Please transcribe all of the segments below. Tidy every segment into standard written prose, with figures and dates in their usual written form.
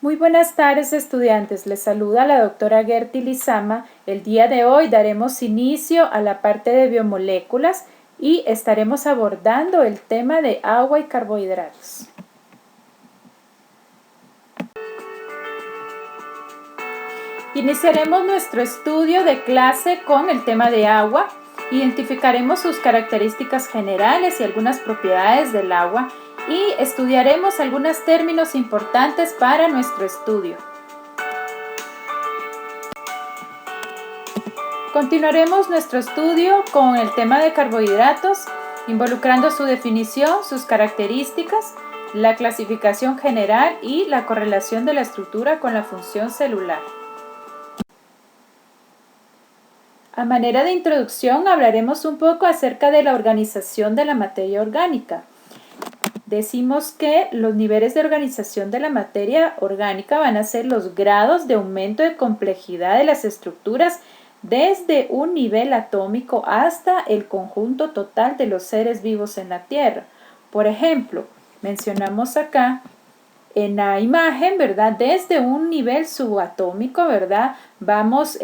Muy buenas tardes, estudiantes. Les saluda la doctora Gerty Lizama. El día de hoy daremos inicio a la parte de biomoléculas y estaremos abordando el tema de agua y carbohidratos. Iniciaremos nuestro estudio de clase con el tema de agua. Identificaremos sus características generales y algunas propiedades del agua y estudiaremos algunos términos importantes para nuestro estudio. Continuaremos nuestro estudio con el tema de carbohidratos, involucrando su definición, sus características, la clasificación general y la correlación de la estructura con la función celular. A manera de introducción hablaremos un poco acerca de la organización de la materia orgánica. Decimos que los niveles de organización de la materia orgánica van a ser los grados de aumento de complejidad de las estructuras desde un nivel atómico hasta el conjunto total de los seres vivos en la Tierra. Por ejemplo, mencionamos acá en la imagen, ¿verdad? Desde un nivel subatómico, ¿verdad? Vamos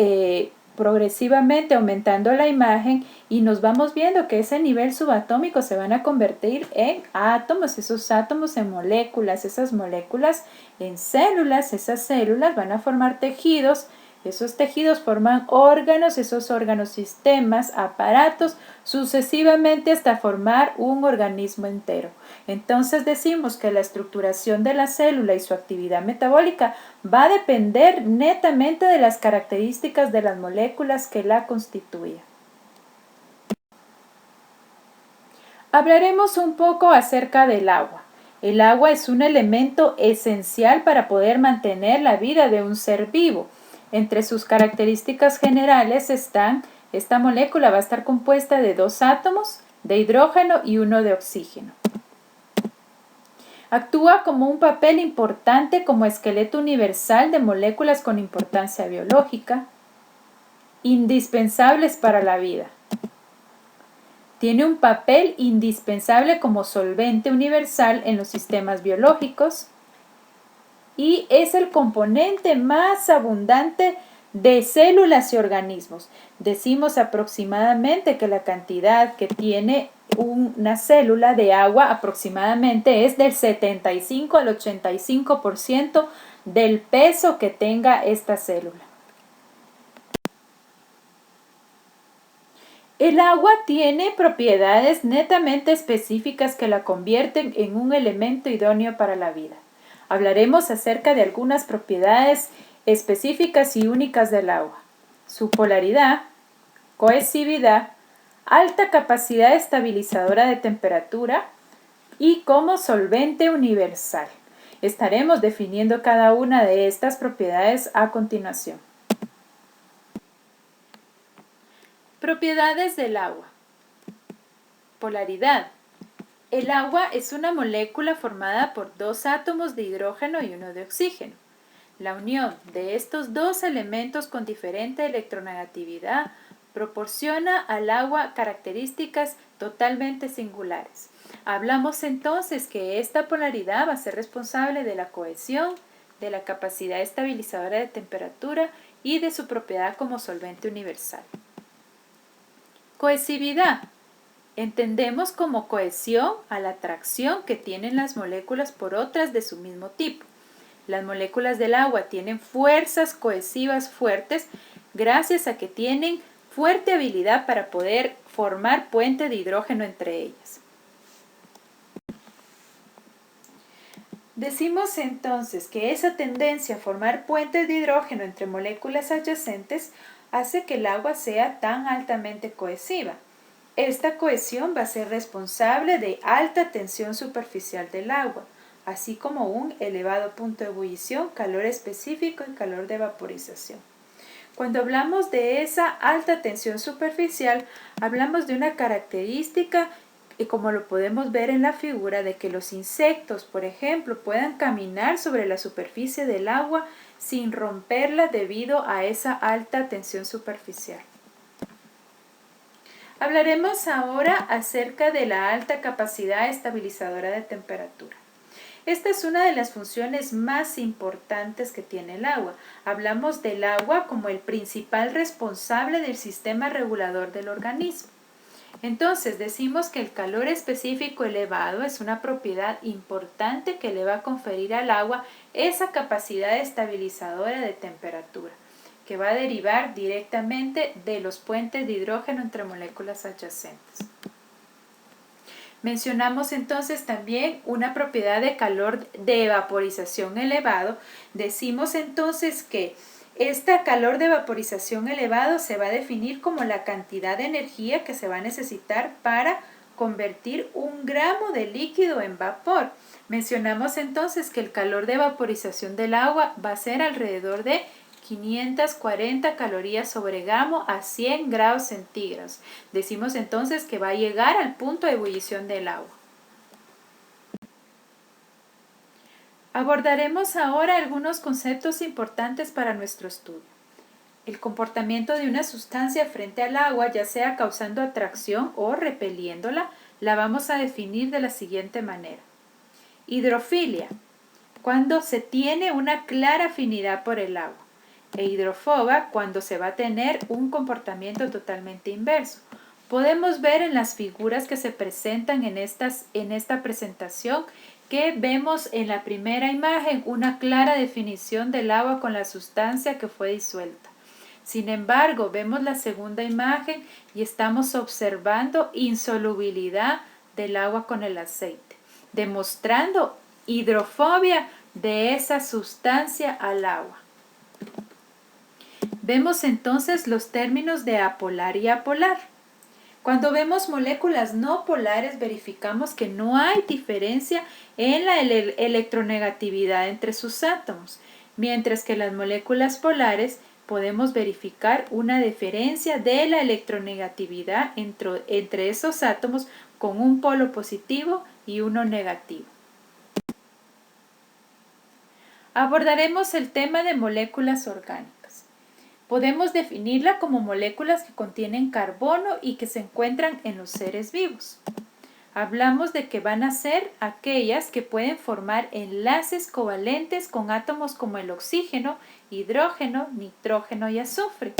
progresivamente aumentando la imagen y nos vamos viendo que ese nivel subatómico se van a convertir en átomos, esos átomos en moléculas, esas moléculas en células, esas células van a formar tejidos, esos tejidos forman órganos, esos órganos sistemas, aparatos, sucesivamente hasta formar un organismo entero. Entonces decimos que la estructuración de la célula y su actividad metabólica va a depender netamente de las características de las moléculas que la constituyen. Hablaremos un poco acerca del agua. El agua es un elemento esencial para poder mantener la vida de un ser vivo. Entre sus características generales están, esta molécula va a estar compuesta de 2 átomos de hidrógeno y 1 de oxígeno. Actúa como un papel importante como esqueleto universal de moléculas con importancia biológica, indispensables para la vida. Tiene un papel indispensable como solvente universal en los sistemas biológicos y es el componente más abundante de células y organismos. Decimos aproximadamente que la cantidad que tiene una célula de agua aproximadamente es del 75 al 85% del peso que tenga esta célula. El agua tiene propiedades netamente específicas que la convierten en un elemento idóneo para la vida. Hablaremos acerca de algunas propiedades específicas y únicas del agua. Su polaridad, cohesividad, alta capacidad estabilizadora de temperatura y como solvente universal. Estaremos definiendo cada una de estas propiedades a continuación. Propiedades del agua. Polaridad. El agua es una molécula formada por 2 átomos de hidrógeno y 1 de oxígeno. La unión de estos 2 elementos con diferente electronegatividad proporciona al agua características totalmente singulares. Hablamos entonces que esta polaridad va a ser responsable de la cohesión, de la capacidad estabilizadora de temperatura y de su propiedad como solvente universal. Cohesividad. Entendemos como cohesión a la atracción que tienen las moléculas por otras de su mismo tipo. Las moléculas del agua tienen fuerzas cohesivas fuertes gracias a que tienen fuerte habilidad para poder formar puente de hidrógeno entre ellas. Decimos entonces que esa tendencia a formar puentes de hidrógeno entre moléculas adyacentes hace que el agua sea tan altamente cohesiva. Esta cohesión va a ser responsable de alta tensión superficial del agua, así como un elevado punto de ebullición, calor específico y calor de vaporización. Cuando hablamos de esa alta tensión superficial, hablamos de una característica y como lo podemos ver en la figura de que los insectos, por ejemplo, puedan caminar sobre la superficie del agua sin romperla debido a esa alta tensión superficial. Hablaremos ahora acerca de la alta capacidad estabilizadora de temperatura. Esta es una de las funciones más importantes que tiene el agua. Hablamos del agua como el principal responsable del sistema regulador del organismo. Entonces, decimos que el calor específico elevado es una propiedad importante que le va a conferir al agua esa capacidad estabilizadora de temperatura, que va a derivar directamente de los puentes de hidrógeno entre moléculas adyacentes. Mencionamos entonces también una propiedad de calor de vaporización elevado. Decimos entonces que este calor de vaporización elevado se va a definir como la cantidad de energía que se va a necesitar para convertir 1 gramo de líquido en vapor. Mencionamos entonces que el calor de vaporización del agua va a ser alrededor de 540 calorías sobre gramo a 100 grados centígrados. Decimos entonces que va a llegar al punto de ebullición del agua. Abordaremos ahora algunos conceptos importantes para nuestro estudio. El comportamiento de una sustancia frente al agua, ya sea causando atracción o repeliéndola, la vamos a definir de la siguiente manera. Hidrofilia, cuando se tiene una clara afinidad por el agua. E hidrofobia, cuando se va a tener un comportamiento totalmente inverso. Podemos ver en las figuras que se presentan en esta presentación que vemos en la primera imagen una clara definición del agua con la sustancia que fue disuelta. Sin embargo, vemos la segunda imagen y estamos observando insolubilidad del agua con el aceite, demostrando hidrofobia de esa sustancia al agua. Vemos entonces los términos de apolar y apolar. Cuando vemos moléculas no polares, verificamos que no hay diferencia en la electronegatividad entre sus átomos, mientras que las moléculas polares podemos verificar una diferencia de la electronegatividad entre esos átomos con un polo positivo y uno negativo. Abordaremos el tema de moléculas orgánicas. Podemos definirla como moléculas que contienen carbono y que se encuentran en los seres vivos. Hablamos de que van a ser aquellas que pueden formar enlaces covalentes con átomos como el oxígeno, hidrógeno, nitrógeno y azufre.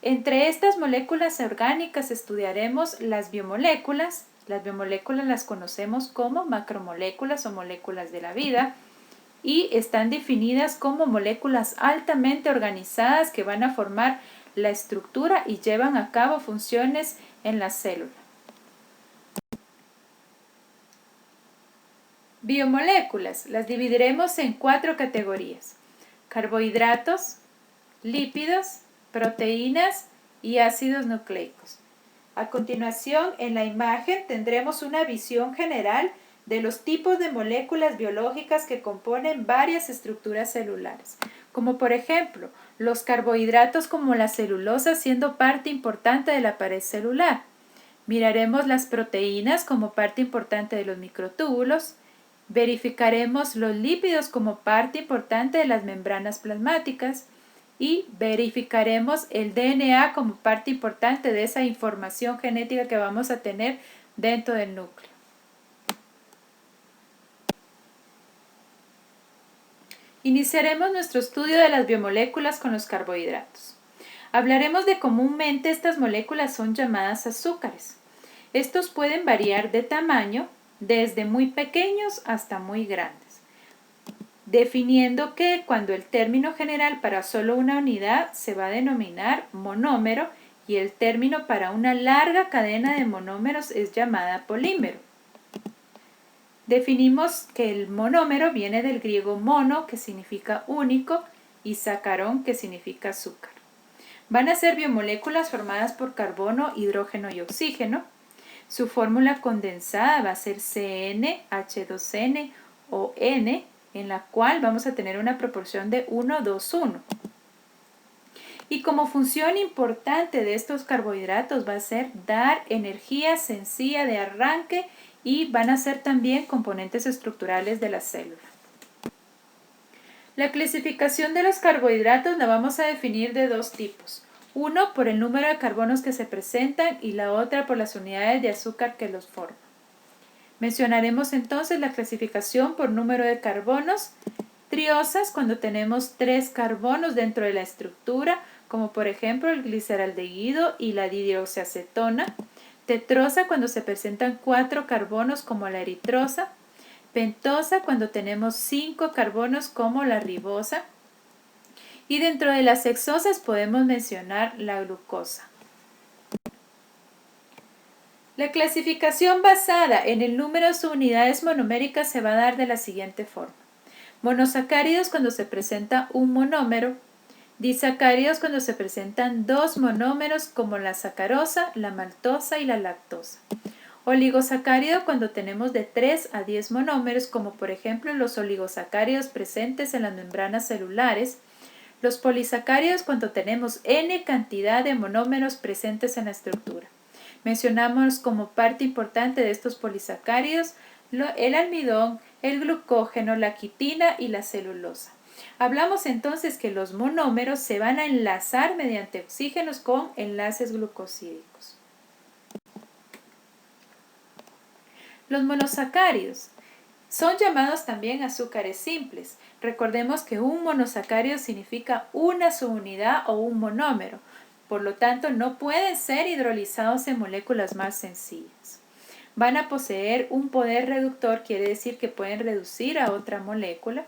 Entre estas moléculas orgánicas estudiaremos las biomoléculas. Las biomoléculas las conocemos como macromoléculas o moléculas de la vida, y están definidas como moléculas altamente organizadas que van a formar la estructura y llevan a cabo funciones en la célula. Biomoléculas las dividiremos en 4 categorías: carbohidratos, lípidos, proteínas y ácidos nucleicos. A continuación, en la imagen tendremos una visión general de los tipos de moléculas biológicas que componen varias estructuras celulares, como por ejemplo los carbohidratos como la celulosa siendo parte importante de la pared celular. Miraremos las proteínas como parte importante de los microtúbulos. Verificaremos los lípidos como parte importante de las membranas plasmáticas y verificaremos el DNA como parte importante de esa información genética que vamos a tener dentro del núcleo. Iniciaremos nuestro estudio de las biomoléculas con los carbohidratos. Hablaremos de comúnmente estas moléculas son llamadas azúcares. Estos pueden variar de tamaño, desde muy pequeños hasta muy grandes, definiendo que cuando el término general para solo una unidad se va a denominar monómero y el término para una larga cadena de monómeros es llamada polímero. Definimos que el monómero viene del griego mono, que significa único, y sacarón, que significa azúcar. Van a ser biomoléculas formadas por carbono, hidrógeno y oxígeno. Su fórmula condensada va a ser CnH2n o N, en la cual vamos a tener una proporción de 1:2:1. Y como función importante de estos carbohidratos va a ser dar energía sencilla de arranque y van a ser también componentes estructurales de la célula. La clasificación de los carbohidratos la vamos a definir de 2 tipos. Uno por el número de carbonos que se presentan y la otra por las unidades de azúcar que los forman. Mencionaremos entonces la clasificación por número de carbonos. Triosas cuando tenemos 3 carbonos dentro de la estructura, como por ejemplo el gliceraldehído y la dihidroxiacetona. Tetrosa cuando se presentan 4 carbonos como la eritrosa. Pentosa cuando tenemos 5 carbonos como la ribosa. Y dentro de las hexosas podemos mencionar la glucosa. La clasificación basada en el número de unidades monoméricas se va a dar de la siguiente forma. Monosacáridos cuando se presenta un monómero. Disacáridos cuando se presentan 2 monómeros como la sacarosa, la maltosa y la lactosa. Oligosacárido cuando tenemos de 3 a 10 monómeros como por ejemplo los oligosacáridos presentes en las membranas celulares. Los polisacáridos cuando tenemos n cantidad de monómeros presentes en la estructura. Mencionamos como parte importante de estos polisacáridos el almidón, el glucógeno, la quitina y la celulosa. Hablamos entonces que los monómeros se van a enlazar mediante oxígenos con enlaces glucosídicos. Los monosacáridos son llamados también azúcares simples. Recordemos que un monosacárido significa una subunidad o un monómero. Por lo tanto, no pueden ser hidrolizados en moléculas más sencillas. Van a poseer un poder reductor, quiere decir que pueden reducir a otra molécula.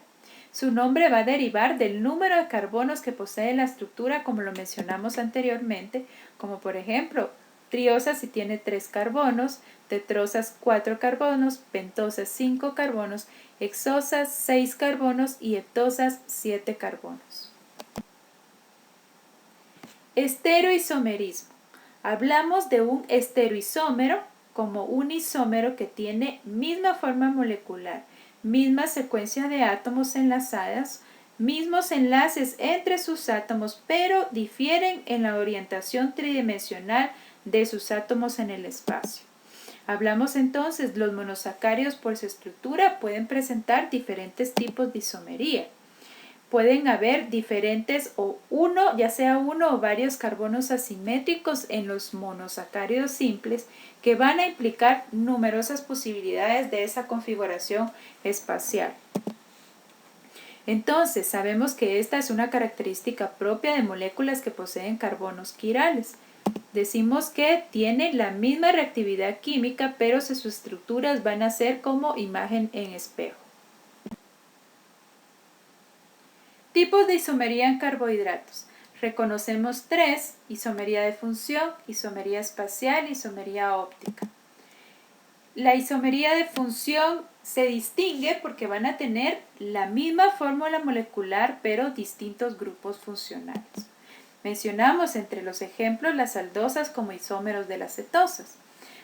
Su nombre va a derivar del número de carbonos que posee la estructura, como lo mencionamos anteriormente, como por ejemplo, triosas si tiene 3 carbonos, tetrosas 4 carbonos, pentosas 5 carbonos, hexosas 6 carbonos y heptosas 7 carbonos. Estereoisomerismo. Hablamos de un estereoisómero como un isómero que tiene misma forma molecular, misma secuencia de átomos enlazados, mismos enlaces entre sus átomos, pero difieren en la orientación tridimensional de sus átomos en el espacio. Hablamos entonces, los monosacáridos por su estructura pueden presentar diferentes tipos de isomería. Pueden haber diferentes ya sea uno o varios carbonos asimétricos en los monosacáridos simples que van a implicar numerosas posibilidades de esa configuración espacial. Entonces, sabemos que esta es una característica propia de moléculas que poseen carbonos quirales. Decimos que tienen la misma reactividad química, pero sus estructuras van a ser como imagen en espejo. Tipos de isomería en carbohidratos. Reconocemos 3: isomería de función, isomería espacial y isomería óptica. La isomería de función se distingue porque van a tener la misma fórmula molecular pero distintos grupos funcionales. Mencionamos entre los ejemplos las aldosas como isómeros de las cetosas.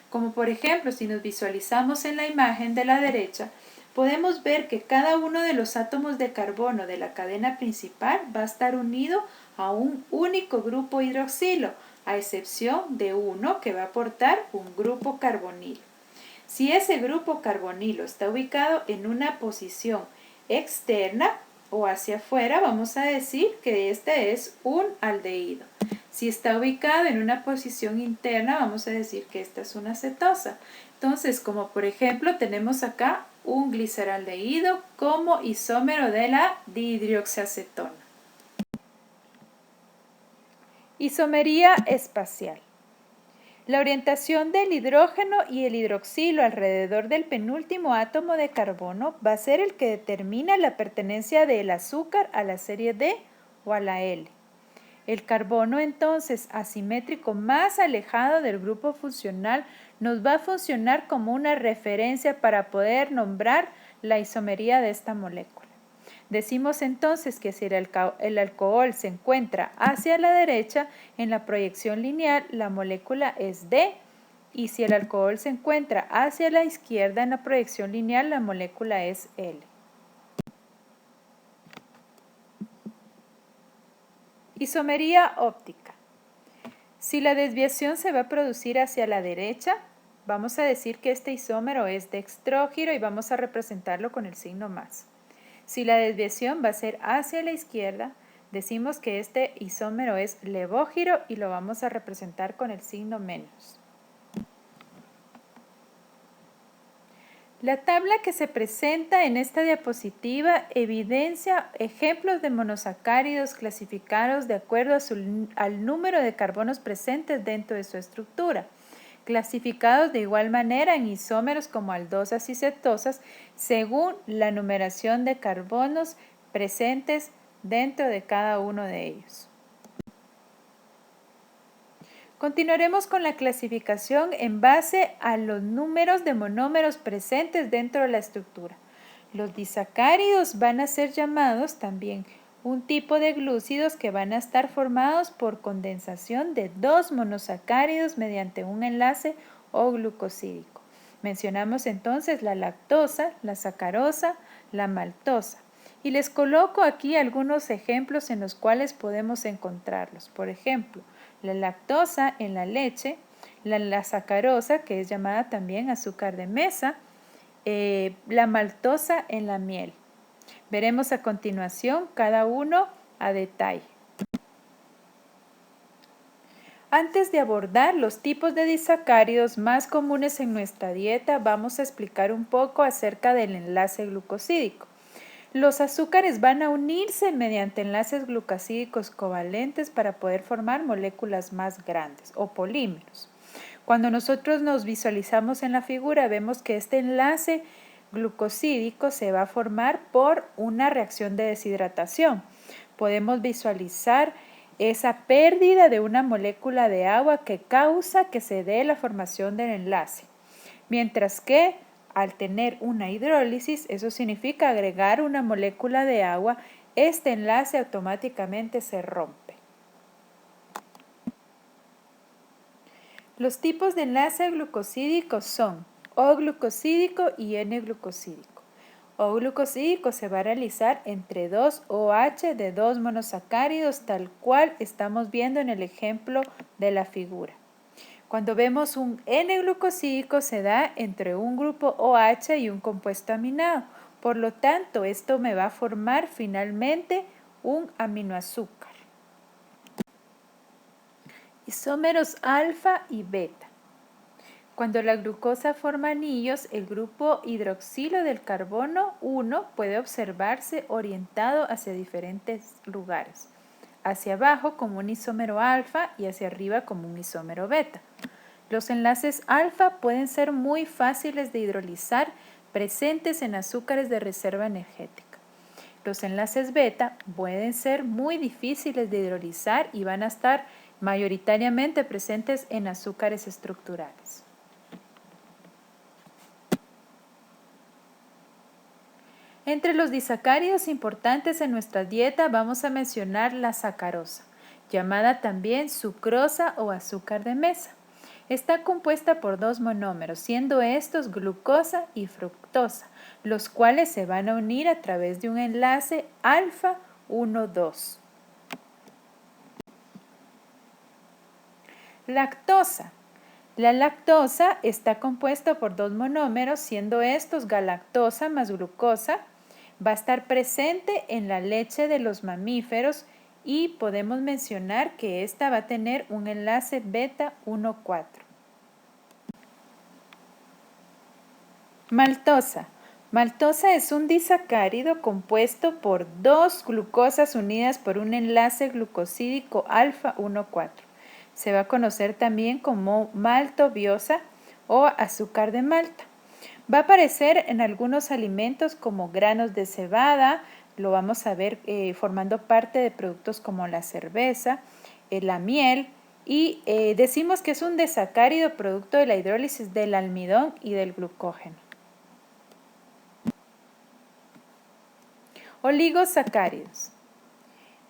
Como por ejemplo, si nos visualizamos en la imagen de la derecha, podemos ver que cada uno de los átomos de carbono de la cadena principal va a estar unido a un único grupo hidroxilo, a excepción de uno que va a aportar un grupo carbonilo. Si ese grupo carbonilo está ubicado en una posición externa o hacia afuera, vamos a decir que este es un aldehído. Si está ubicado en una posición interna, vamos a decir que esta es una cetosa. Entonces, como por ejemplo, tenemos acá un gliceraldehído como isómero de la dihidroxiacetona. Isomería espacial. La orientación del hidrógeno y el hidroxilo alrededor del penúltimo átomo de carbono va a ser el que determina la pertenencia del azúcar a la serie D o a la L. El carbono entonces asimétrico más alejado del grupo funcional nos va a funcionar como una referencia para poder nombrar la isomería de esta molécula. Decimos entonces que si el alcohol se encuentra hacia la derecha, en la proyección lineal la molécula es D, y si el alcohol se encuentra hacia la izquierda en la proyección lineal, la molécula es L. Isomería óptica. Si la desviación se va a producir hacia la derecha, vamos a decir que este isómero es dextrógiro y vamos a representarlo con el signo más. Si la desviación va a ser hacia la izquierda, decimos que este isómero es levógiro y lo vamos a representar con el signo menos. La tabla que se presenta en esta diapositiva evidencia ejemplos de monosacáridos clasificados de acuerdo al número de carbonos presentes dentro de su estructura, clasificados de igual manera en isómeros como aldosas y cetosas según la numeración de carbonos presentes dentro de cada uno de ellos. Continuaremos con la clasificación en base a los números de monómeros presentes dentro de la estructura. Los disacáridos van a ser llamados también un tipo de glúcidos que van a estar formados por condensación de dos monosacáridos mediante un enlace o glucosídico. Mencionamos entonces la lactosa, la sacarosa, la maltosa. Y les coloco aquí algunos ejemplos en los cuales podemos encontrarlos. Por ejemplo, la lactosa en la leche, la sacarosa, que es llamada también azúcar de mesa, la maltosa en la miel. Veremos a continuación cada uno a detalle. Antes de abordar los tipos de disacáridos más comunes en nuestra dieta, vamos a explicar un poco acerca del enlace glucosídico. Los azúcares van a unirse mediante enlaces glucosídicos covalentes para poder formar moléculas más grandes o polímeros. Cuando nosotros nos visualizamos en la figura, vemos que este enlace glucosídico se va a formar por una reacción de deshidratación. Podemos visualizar esa pérdida de una molécula de agua que causa que se dé la formación del enlace. Mientras que al tener una hidrólisis, eso significa agregar una molécula de agua, este enlace automáticamente se rompe. Los tipos de enlace glucosídico son O-glucosídico y N-glucosídico. O-glucosídico se va a realizar entre dos OH de dos monosacáridos, tal cual estamos viendo en el ejemplo de la figura. Cuando vemos un N-glucosídico se da entre un grupo OH y un compuesto aminado. Por lo tanto, esto me va a formar finalmente un aminoazúcar. Isómeros alfa y beta. Cuando la glucosa forma anillos, el grupo hidroxilo del carbono 1 puede observarse orientado hacia diferentes lugares. Hacia abajo como un isómero alfa y hacia arriba como un isómero beta. Los enlaces alfa pueden ser muy fáciles de hidrolizar, presentes en azúcares de reserva energética. Los enlaces beta pueden ser muy difíciles de hidrolizar y van a estar mayoritariamente presentes en azúcares estructurales. Entre los disacáridos importantes en nuestra dieta vamos a mencionar la sacarosa, llamada también sucrosa o azúcar de mesa. Está compuesta por dos monómeros, siendo estos glucosa y fructosa, los cuales se van a unir a través de un enlace alfa 1,2. Lactosa. La lactosa está compuesta por dos monómeros, siendo estos galactosa más glucosa. Va a estar presente en la leche de los mamíferos y podemos mencionar que esta va a tener un enlace beta 1,4. Maltosa. Maltosa es un disacárido compuesto por dos glucosas unidas por un enlace glucosídico alfa 1,4. Se va a conocer también como maltobiosa o azúcar de Malta. Va a aparecer en algunos alimentos como granos de cebada, lo vamos a ver formando parte de productos como la cerveza, la miel, y decimos que es un disacárido producto de la hidrólisis del almidón y del glucógeno. Oligosacáridos.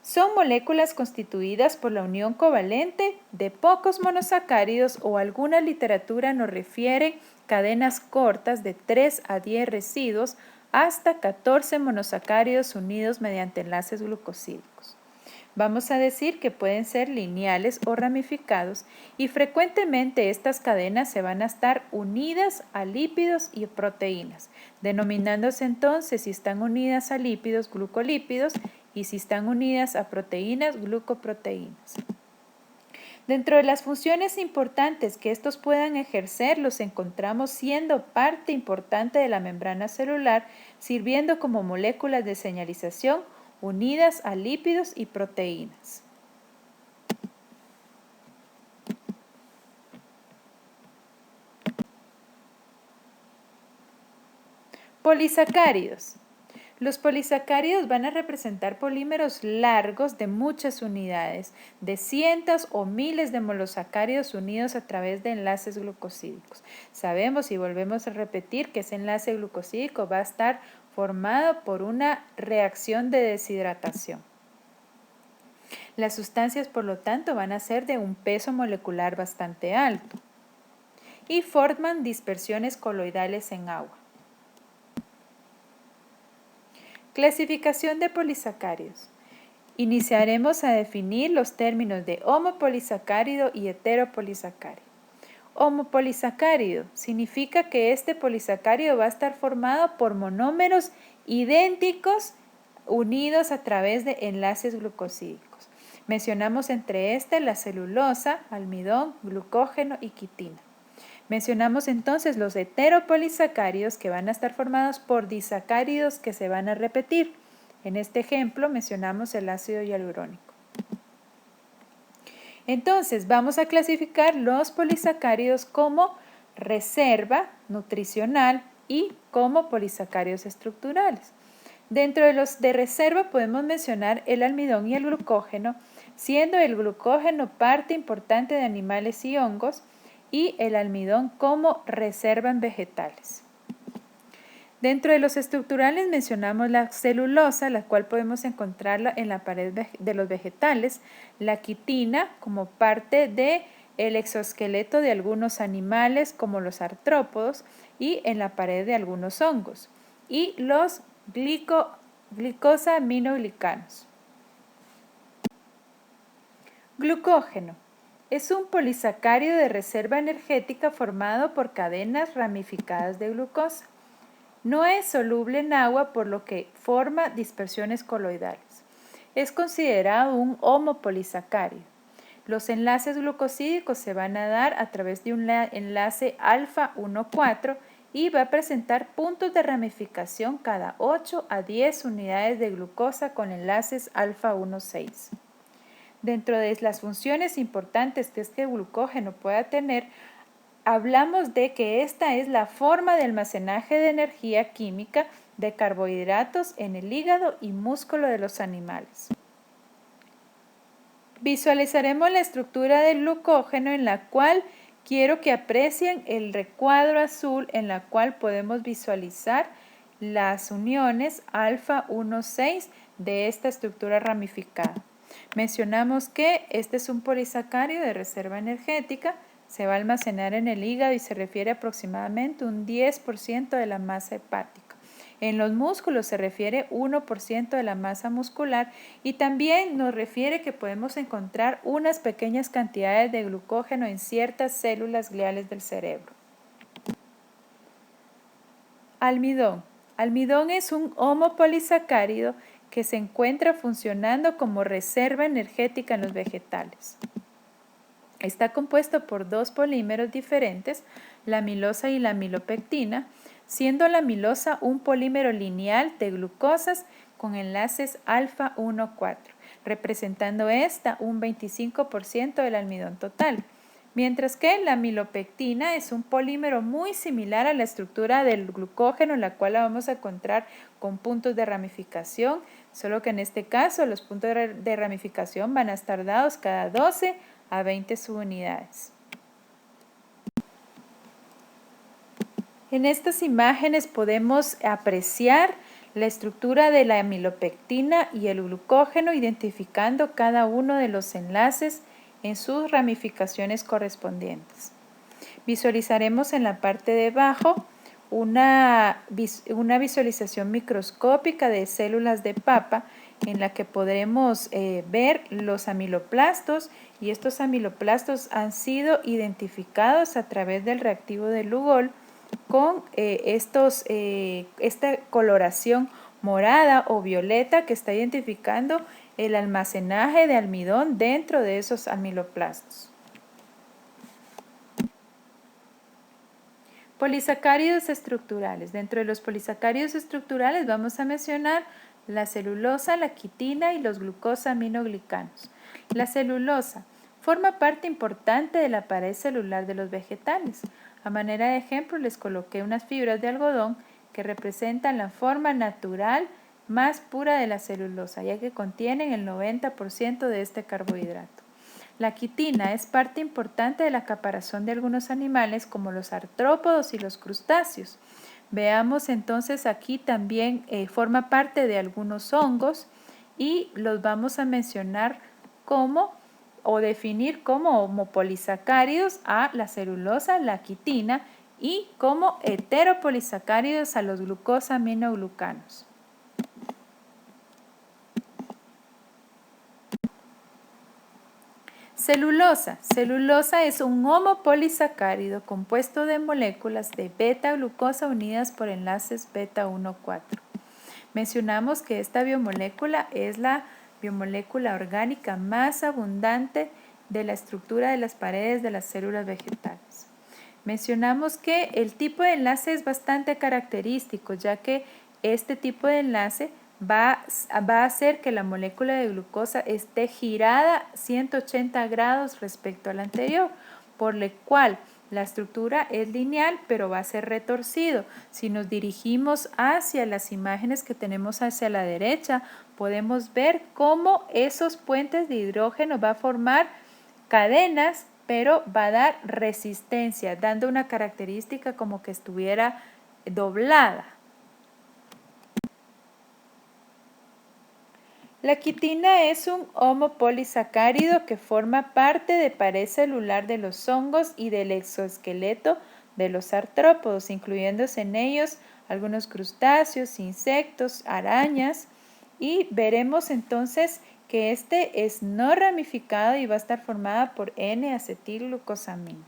Son moléculas constituidas por la unión covalente de pocos monosacáridos o alguna literatura nos refiere cadenas cortas de 3 a 10 residuos hasta 14 monosacáridos unidos mediante enlaces glucosídicos. Vamos a decir que pueden ser lineales o ramificados y frecuentemente estas cadenas se van a estar unidas a lípidos y proteínas, denominándose entonces si están unidas a lípidos, glucolípidos, y si están unidas a proteínas, glucoproteínas. Dentro de las funciones importantes que estos puedan ejercer, los encontramos siendo parte importante de la membrana celular, sirviendo como moléculas de señalización unidas a lípidos y proteínas. Polisacáridos. Los polisacáridos van a representar polímeros largos de muchas unidades, de cientos o miles de monosacáridos unidos a través de enlaces glucosídicos. Sabemos y volvemos a repetir que ese enlace glucosídico va a estar formado por una reacción de deshidratación. Las sustancias, por lo tanto, van a ser de un peso molecular bastante alto y forman dispersiones coloidales en agua. Clasificación de polisacáridos. Iniciaremos a definir los términos de homopolisacárido y heteropolisacárido. Homopolisacárido significa que este polisacárido va a estar formado por monómeros idénticos unidos a través de enlaces glucosídicos. Mencionamos entre este la celulosa, almidón, glucógeno y quitina. Mencionamos entonces los heteropolisacáridos que van a estar formados por disacáridos que se van a repetir. En este ejemplo mencionamos el ácido hialurónico. Entonces vamos a clasificar los polisacáridos como reserva nutricional y como polisacáridos estructurales. Dentro de los de reserva podemos mencionar el almidón y el glucógeno, siendo el glucógeno parte importante de animales y hongos, y el almidón como reserva en vegetales. Dentro de los estructurales mencionamos la celulosa, la cual podemos encontrarla en la pared de los vegetales, la quitina como parte del exoesqueleto de algunos animales como los artrópodos y en la pared de algunos hongos, y los glicosaminoglicanos. Glucógeno. Es un polisacárido de reserva energética formado por cadenas ramificadas de glucosa. No es soluble en agua, por lo que forma dispersiones coloidales. Es considerado un homopolisacárido. Los enlaces glucosídicos se van a dar a través de un enlace alfa 1,4 y va a presentar puntos de ramificación cada 8 a 10 unidades de glucosa con enlaces alfa 1,6. Dentro de las funciones importantes que este glucógeno pueda tener, hablamos de que esta es la forma de almacenaje de energía química de carbohidratos en el hígado y músculo de los animales. Visualizaremos la estructura del glucógeno, en la cual quiero que aprecien el recuadro azul, en la cual podemos visualizar las uniones alfa 1,6 de esta estructura ramificada. Mencionamos que este es un polisacárido de reserva energética, se va a almacenar en el hígado y se refiere aproximadamente un 10% de la masa hepática. En los músculos se refiere 1% de la masa muscular, y también nos refiere que podemos encontrar unas pequeñas cantidades de glucógeno en ciertas células gliales del cerebro. Almidón. Almidón es un homopolisacárido que se encuentra funcionando como reserva energética en los vegetales. Está compuesto por dos polímeros diferentes, la amilosa y la amilopectina, siendo la amilosa un polímero lineal de glucosas con enlaces alfa 1,4, representando esta un 25% del almidón total, mientras que la amilopectina es un polímero muy similar a la estructura del glucógeno, la cual la vamos a encontrar con puntos de ramificación, solo que en este caso los puntos de ramificación van a estar dados cada 12 a 20 subunidades. En estas imágenes podemos apreciar la estructura de la amilopectina y el glucógeno, identificando cada uno de los enlaces en sus ramificaciones correspondientes. Visualizaremos en la parte de abajo una visualización microscópica de células de papa, en la que podremos ver los amiloplastos, y estos amiloplastos han sido identificados a través del reactivo de Lugol con esta coloración morada o violeta que está identificando el almacenaje de almidón dentro de esos amiloplastos. Polisacáridos estructurales. Dentro de los polisacáridos estructurales vamos a mencionar la celulosa, la quitina y los glucosaminoglicanos. La celulosa forma parte importante de la pared celular de los vegetales. A manera de ejemplo les coloqué unas fibras de algodón que representan la forma natural más pura de la celulosa, ya que contienen el 90% de este carbohidrato. La quitina es parte importante de la caparazón de algunos animales como los artrópodos y los crustáceos. Veamos entonces aquí también forma parte de algunos hongos y los vamos a mencionar como o definir como homopolisacáridos a la celulosa, la quitina y como heteropolisacáridos a los glucosaminoglucanos. Celulosa. Celulosa es un homopolisacárido compuesto de moléculas de beta-glucosa unidas por enlaces beta-1,4. Mencionamos que esta biomolécula es la biomolécula orgánica más abundante de la estructura de las paredes de las células vegetales. Mencionamos que el tipo de enlace es bastante característico, ya que este tipo de enlace va a hacer que la molécula de glucosa esté girada 180 grados respecto a la anterior, por lo cual la estructura es lineal, pero va a ser retorcido. Si nos dirigimos hacia las imágenes que tenemos hacia la derecha, podemos ver cómo esos puentes de hidrógeno va a formar cadenas, pero va a dar resistencia, dando una característica como que estuviera doblada. La quitina es un homopolisacárido que forma parte de pared celular de los hongos y del exoesqueleto de los artrópodos, incluyéndose en ellos algunos crustáceos, insectos, arañas, y veremos entonces que este es no ramificado y va a estar formada por N-acetilglucosamina.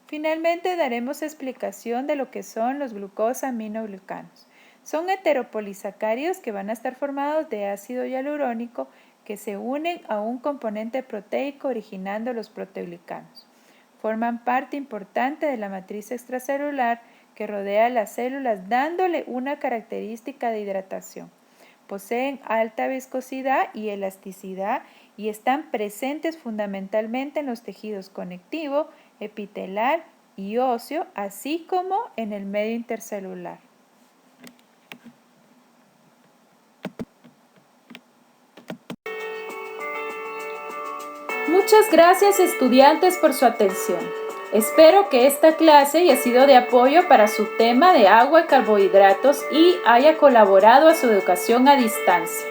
Finalmente daremos explicación de lo que son los glucosaminoglucanos. Son heteropolisacáridos que van a estar formados de ácido hialurónico que se unen a un componente proteico originando los proteoglicanos. Forman parte importante de la matriz extracelular que rodea las células dándole una característica de hidratación. Poseen alta viscosidad y elasticidad y están presentes fundamentalmente en los tejidos conectivo, epitelar y óseo, así como en el medio intercelular. Muchas gracias estudiantes por su atención. Espero que esta clase haya sido de apoyo para su tema de agua y carbohidratos y haya colaborado a su educación a distancia.